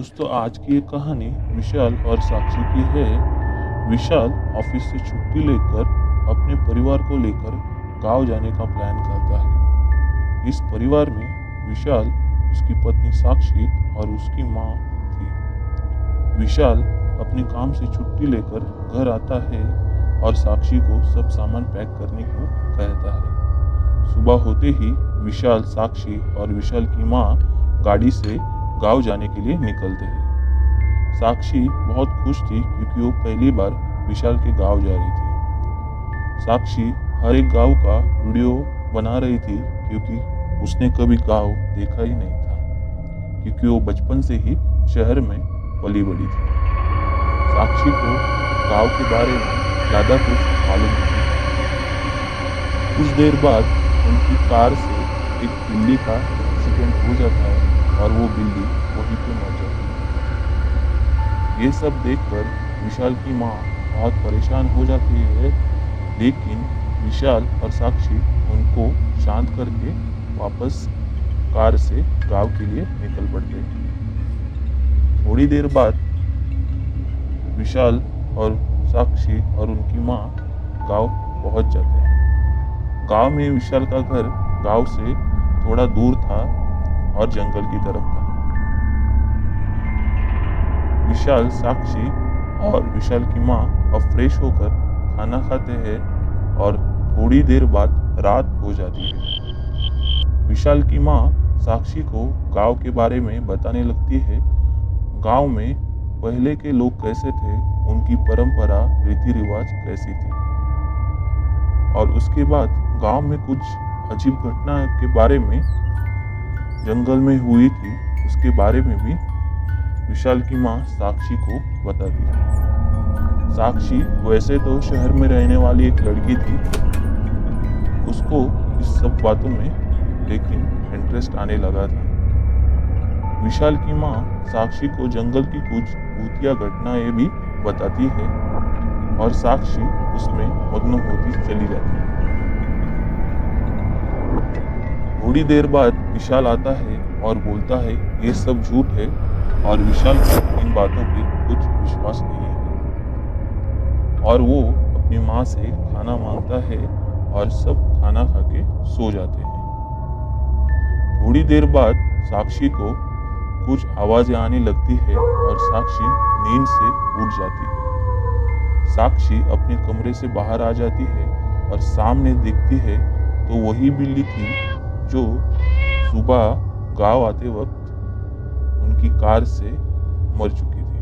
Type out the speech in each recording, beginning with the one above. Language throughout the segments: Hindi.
दोस्तों, आज की ये कहानी विशाल और साक्षी की है। विशाल ऑफिस से छुट्टी लेकर अपने परिवार को लेकर गांव जाने का प्लान करता है। इस परिवार में विशाल, उसकी पत्नी साक्षी और उसकी माँ थी। विशाल अपने काम से छुट्टी लेकर घर आता है और साक्षी को सब सामान पैक करने को कहता है। सुबह होते ही विशाल, साक्षी और विशाल की माँ गाड़ी से गांव जाने के लिए निकलते हैं। साक्षी बहुत खुश थी क्योंकि वो पहली बार विशाल के गांव जा रही थी। साक्षी हर एक गांव का वीडियो बना रही थी क्योंकि उसने कभी गांव देखा ही नहीं था, क्योंकि वो बचपन से ही शहर में पली बड़ी थी। साक्षी को गांव के बारे में ज़्यादा कुछ मालूम नहीं था। कुछ देर बाद उनकी कार से एक बिल्ली का एक्सीडेंट हो जाता है और वो बिल्ली वहीं पे मर जाती है। ये सब देखकर विशाल की माँ बहुत परेशान हो जाती है, लेकिन विशाल और साक्षी उनको शांत करके वापस कार से गांव के लिए निकल पड़ते हैं। थोड़ी देर बाद विशाल और साक्षी और उनकी माँ गांव पहुंच जाते हैं। गांव में विशाल का घर गांव से थोड़ा दूर था और जंगल की तरफ था। विशाल, साक्षी और विशाल की माँ अब फ्रेश होकर खाना खाते हैं और थोड़ी देर बाद रात हो जाती है। विशाल की माँ साक्षी को गांव के बारे में बताने लगती है। गांव में पहले के लोग कैसे थे, उनकी परंपरा, रीति रिवाज कैसी थी, और उसके बाद गांव में कुछ अजीब घटना के बारे में जंगल में हुई थी, उसके बारे में भी विशाल की माँ साक्षी को बताती है। साक्षी वैसे तो शहर में रहने वाली एक लड़की थी, उसको इस सब बातों में लेकिन इंटरेस्ट आने लगा था। विशाल की माँ साक्षी को जंगल की कुछ भूतिया घटनाएं भी बताती है और साक्षी उसमें मग्न होती चली जाती है। थोड़ी देर बाद विशाल आता है और बोलता है ये सब झूठ है, और विशाल को इन बातों पे कुछ विश्वास नहीं है और वो अपनी माँ से खाना मांगता है और सब खाना खा के सो जाते हैं। थोड़ी देर बाद साक्षी को कुछ आवाजें आने लगती है और साक्षी नींद से उठ जाती है। साक्षी अपने कमरे से बाहर आ जाती है और सामने देखती है तो वही बिल्ली थी जो सुबह गांव आते वक्त उनकी कार से मर चुकी थी।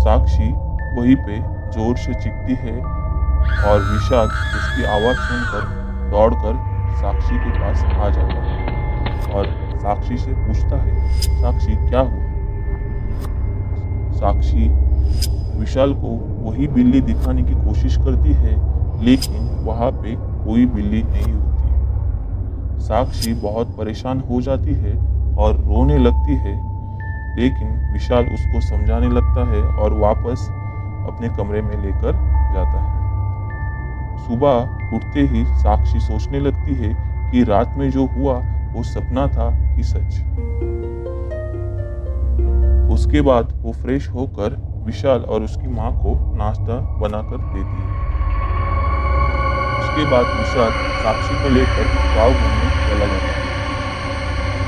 साक्षी वहीं पे जोर से चीखती है और विशाल उसकी आवाज सुनकर दौड़कर साक्षी के पास आ जाता है और साक्षी से पूछता है, साक्षी क्या हुआ? साक्षी विशाल को वही बिल्ली दिखाने की कोशिश करती है, लेकिन वहां पे कोई बिल्ली नहीं होती। साक्षी बहुत परेशान हो जाती है और रोने लगती है, लेकिन विशाल उसको समझाने लगता है और वापस अपने कमरे में लेकर जाता है। सुबह उठते ही साक्षी सोचने लगती है कि रात में जो हुआ वो सपना था कि सच। उसके बाद वो फ्रेश होकर विशाल और उसकी माँ को नाश्ता बनाकर देती है। उसके बाद विशाल साक्षी को लेकर गांव घूमने चला जाता है।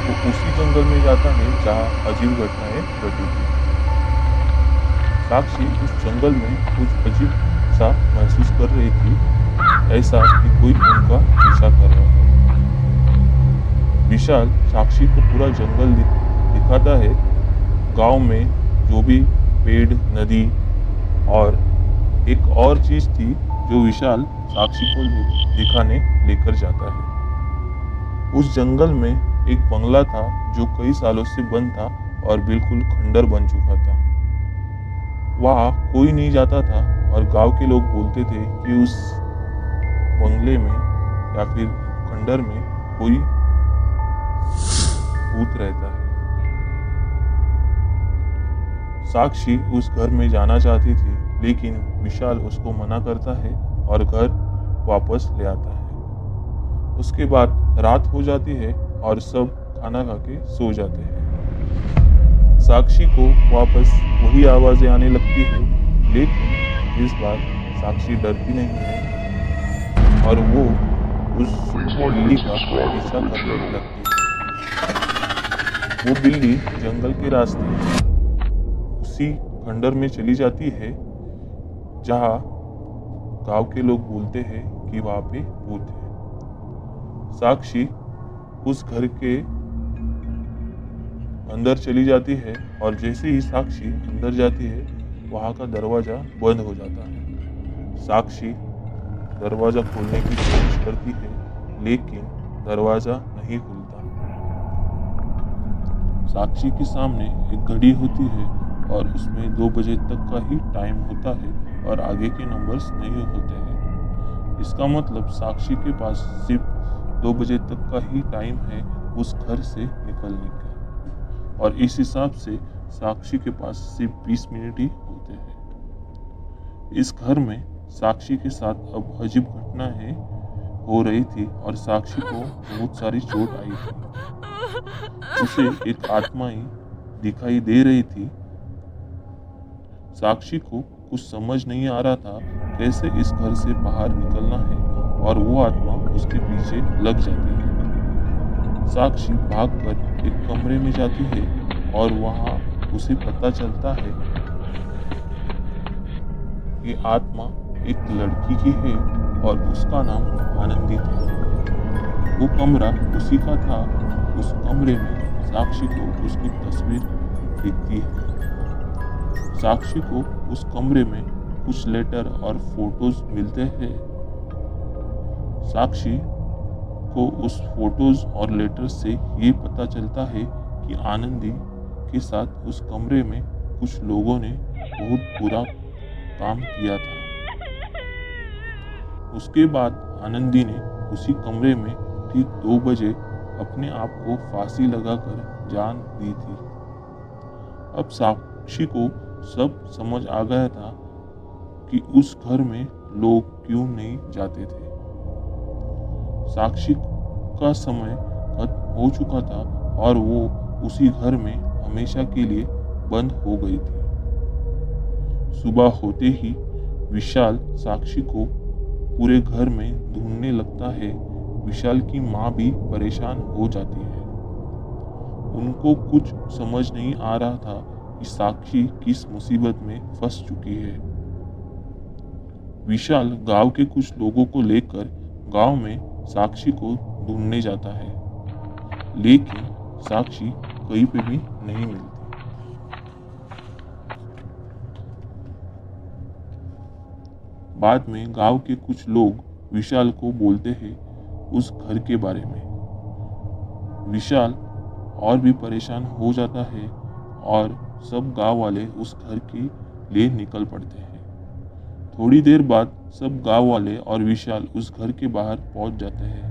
वो उसी जंगल में जाता है जहाँ अजीब घटनाएं घटी थी। साक्षी उस जंगल में कुछ अजीब सा महसूस कर रही थी, ऐसा कि कोई उनका पीछा कर रहा है। विशाल साक्षी को पूरा जंगल दिखाता है। गांव में जो भी पेड़, नदी और एक और चीज थी जो विशाल साक्षी को दिखाने लेकर जाता है। उस जंगल में एक बंगला था जो कई सालों से बंद था और बिल्कुल खंडर बन चुका था। वहाँ कोई नहीं जाता था और गांव के लोग बोलते थे कि उस बंगले में या फिर खंडर में कोई भूत रहता है। साक्षी उस घर में जाना चाहती थी, लेकिन विशाल उसको मना करता है और घर वापस ले आता है। उसके बाद रात हो जाती है और सब खाना खा के सो जाते हैं। साक्षी को वापस वही आवाज़ें आने लगती है, लेकिन इस बार साक्षी डरती नहीं है और वो उस बिल्ली का पीछा करने लगती है। वो बिल्ली जंगल के रास्ते उसी खंडर में चली जाती है जहाँ गांव के लोग बोलते हैं कि वहाँ पे भूत है। साक्षी उस घर के अंदर चली जाती है और जैसे ही साक्षी अंदर जाती है वहाँ का दरवाज़ा बंद हो जाता है। साक्षी दरवाज़ा खोलने की कोशिश करती है, लेकिन दरवाज़ा नहीं खुलता। साक्षी के सामने एक घड़ी होती है और उसमें 2 बजे तक का ही टाइम होता है और आगे के नंबर्स नहीं होते हैं। इसका मतलब साक्षी के पास सिर्फ 2 बजे तक का ही टाइम है उस घर से निकलने का, और इस हिसाब से साक्षी के पास सिर्फ 20 मिनट ही होते हैं। इस घर में साक्षी के साथ अब अजीब घटनाएं हो रही थी और साक्षी को बहुत सारी चोट आई थी। उसे एक आत्मा ही दिखाई दे रही थी। साक्षी को कुछ समझ नहीं आ रहा था कैसे इस घर से बाहर निकलना है, और वो आत्मा उसके पीछे लग जाती है। साक्षी भागकर एक कमरे में जाती है और वहां उसे पता चलता है कि आत्मा एक लड़की की है और उसका नाम आनंदी था। वो कमरा उसी का था। उस कमरे में साक्षी को उसकी तस्वीर दिखती है। साक्षी को उस कमरे में कुछ लेटर और फोटोज मिलते हैं। साक्षी को उस फोटोज और लेटर से ये पता चलता है कि आनंदी के साथ उस कमरे में कुछ लोगों ने बहुत बुरा काम किया था। उसके बाद आनंदी ने उसी कमरे में ठीक 2 बजे अपने आप को फांसी लगाकर जान दी थी। अब साक्षी को सब समझ आ गया था कि उस घर में लोग क्यों नहीं जाते थे। साक्षी का समय खत्म हो चुका था और वो उसी घर में हमेशा के लिए बंद हो गई थी। सुबह होते ही विशाल साक्षी को पूरे घर में ढूंढने लगता है। विशाल की माँ भी परेशान हो जाती है। उनको कुछ समझ नहीं आ रहा था कि साक्षी किस मुसीबत में फंस चुकी है। विशाल गांव के कुछ लोगों को लेकर गांव में साक्षी को ढूंढने जाता है, लेकिन साक्षी कहीं पे भी नहीं मिलती। बाद में गांव के कुछ लोग विशाल को बोलते हैं उस घर के बारे में। विशाल और भी परेशान हो जाता है और सब गांव वाले उस घर के लिए निकल पड़ते हैं। थोड़ी देर बाद सब गांव वाले और विशाल उस घर के बाहर पहुंच जाते हैं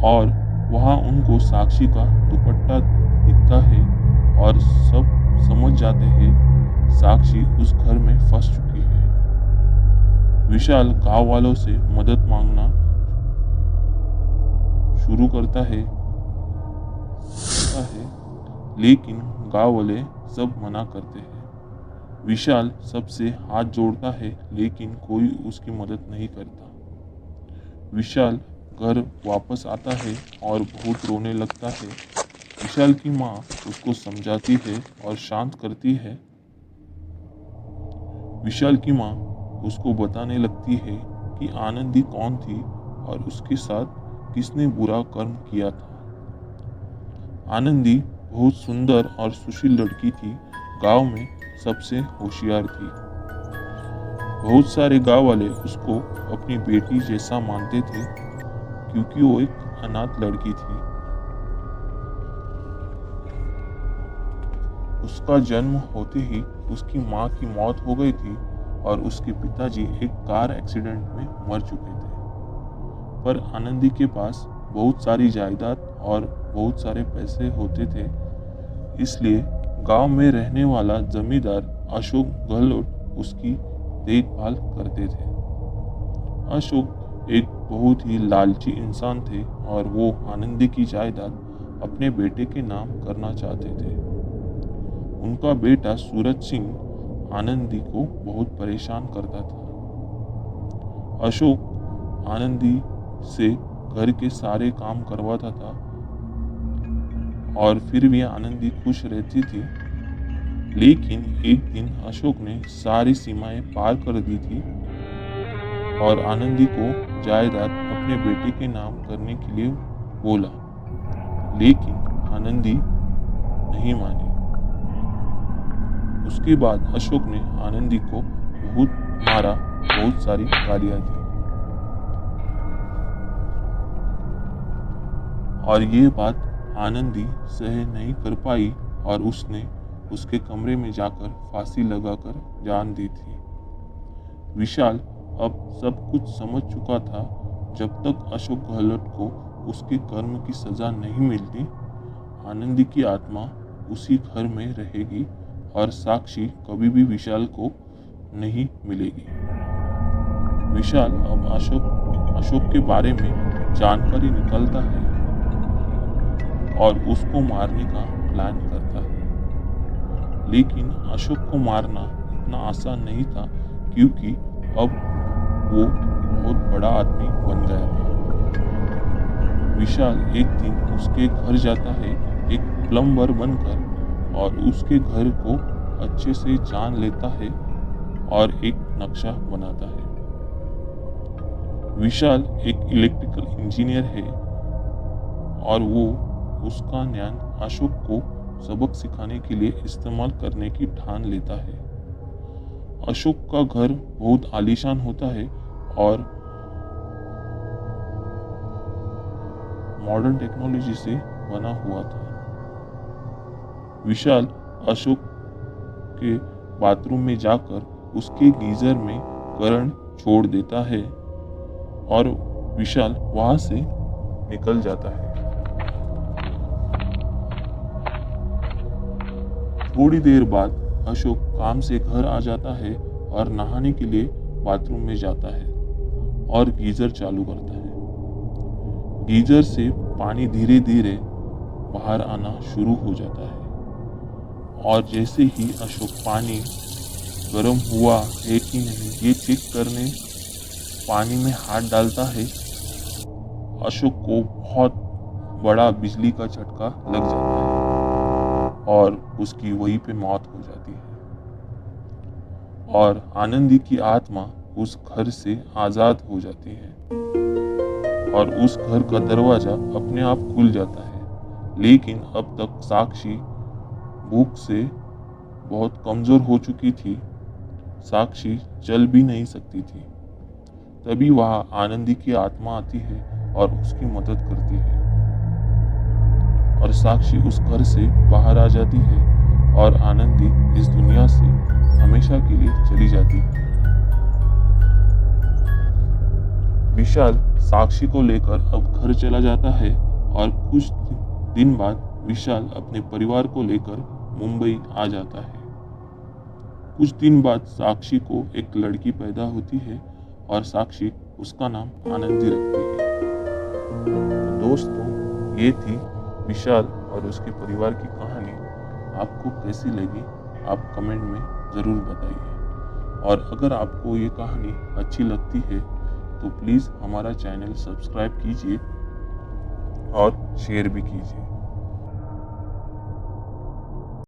और वहां उनको साक्षी का दुपट्टा दिखता है और सब समझ जाते हैं साक्षी उस घर में फंस चुकी है। विशाल गांव वालों से मदद मांगना शुरू करता है, लेकिन गांव वाले सब मना करते हैं। विशाल सबसे हाथ जोड़ता है, लेकिन कोई उसकी मदद नहीं करता। विशाल घर वापस आता है और बहुत रोने लगता है। विशाल की माँ उसको समझाती है और शांत करती है। विशाल की माँ उसको बताने लगती है कि आनंदी कौन थी और उसके साथ किसने बुरा कर्म किया था। आनंदी बहुत सुंदर और सुशील लड़की थी, गांव में सबसे होशियार थी। बहुत सारे गांव वाले उसको अपनी बेटी जैसा मानते थे क्योंकि वो एक अनाथ लड़की थी। उसका जन्म होते ही उसकी माँ की मौत हो गई थी और उसके पिताजी एक कार एक्सीडेंट में मर चुके थे। पर आनंदी के पास बहुत सारी जायदाद और बहुत सारे पैसे होते थे, इसलिए गांव में रहने वाला जमींदार अशोक गहलोत उसकी देखभाल करते थे। अशोक एक बहुत ही लालची इंसान थे और वो आनंदी की जायदाद अपने बेटे के नाम करना चाहते थे। उनका बेटा सूरज सिंह आनंदी को बहुत परेशान करता था। अशोक आनंदी से घर के सारे काम करवाता था और फिर भी आनंदी खुश रहती थी। लेकिन एक दिन अशोक ने सारी सीमाएं पार कर दी थी और आनंदी को जायदाद अपने बेटे के नाम करने के लिए बोला, लेकिन आनंदी नहीं मानी। उसके बाद अशोक ने आनंदी को बहुत मारा, बहुत सारी गालियां दी और ये बात आनंदी सह नहीं कर पाई और उसने उसके कमरे में जाकर फांसी लगाकर जान दी थी। विशाल अब सब कुछ समझ चुका था। जब तक अशोक गहलोत को उसके कर्म की सजा नहीं मिलती, आनंदी की आत्मा उसी घर में रहेगी और साक्षी कभी भी विशाल को नहीं मिलेगी। विशाल अब अशोक के बारे में जानकारी निकालता है और उसको मारने का प्लान करता है। लेकिन अशोक को मारना इतना आसान नहीं था, क्योंकि अब वो बहुत बड़ा आदमी बन गया था। विशाल एक दिन उसके घर जाता है एक प्लम्बर बनकर और उसके घर को अच्छे से जान लेता है और एक नक्शा बनाता है। विशाल एक इलेक्ट्रिकल इंजीनियर है और वो उसका ज्ञान अशोक को सबक सिखाने के लिए इस्तेमाल करने की ठान लेता है। अशोक का घर बहुत आलीशान होता है और मॉडर्न टेक्नोलॉजी से बना हुआ था। विशाल अशोक के बाथरूम में जाकर उसके गीजर में करंट छोड़ देता है और विशाल वहां से निकल जाता है। थोड़ी देर बाद अशोक काम से घर आ जाता है और नहाने के लिए बाथरूम में जाता है और गीजर चालू करता है। गीजर से पानी धीरे धीरे बाहर आना शुरू हो जाता है और जैसे ही अशोक पानी गर्म हुआ है कि नहीं ये चेक करने पानी में हाथ डालता है, अशोक को बहुत बड़ा बिजली का झटका लग जाता है और उसकी वहीं पे मौत हो जाती है और आनंदी की आत्मा उस घर से आजाद हो जाती है और उस घर का दरवाजा अपने आप खुल जाता है। लेकिन अब तक साक्षी भूख से बहुत कमजोर हो चुकी थी, साक्षी चल भी नहीं सकती थी। तभी वहां आनंदी की आत्मा आती है और उसकी मदद करती है और साक्षी उस घर से बाहर आ जाती है और आनंदी इस दुनिया से हमेशा के लिए चली जाती है। विशाल साक्षी को लेकर अब घर चला जाता है और कुछ दिन बाद विशाल अपने परिवार को लेकर मुंबई आ जाता है। कुछ दिन बाद साक्षी को एक लड़की पैदा होती है और साक्षी उसका नाम आनंदी रखती है। तो दोस्तों, ये थी विशाल और उसके परिवार की कहानी। आपको कैसी लगी आप कमेंट में ज़रूर बताइए और अगर आपको ये कहानी अच्छी लगती है तो प्लीज़ हमारा चैनल सब्सक्राइब कीजिए और शेयर भी कीजिए।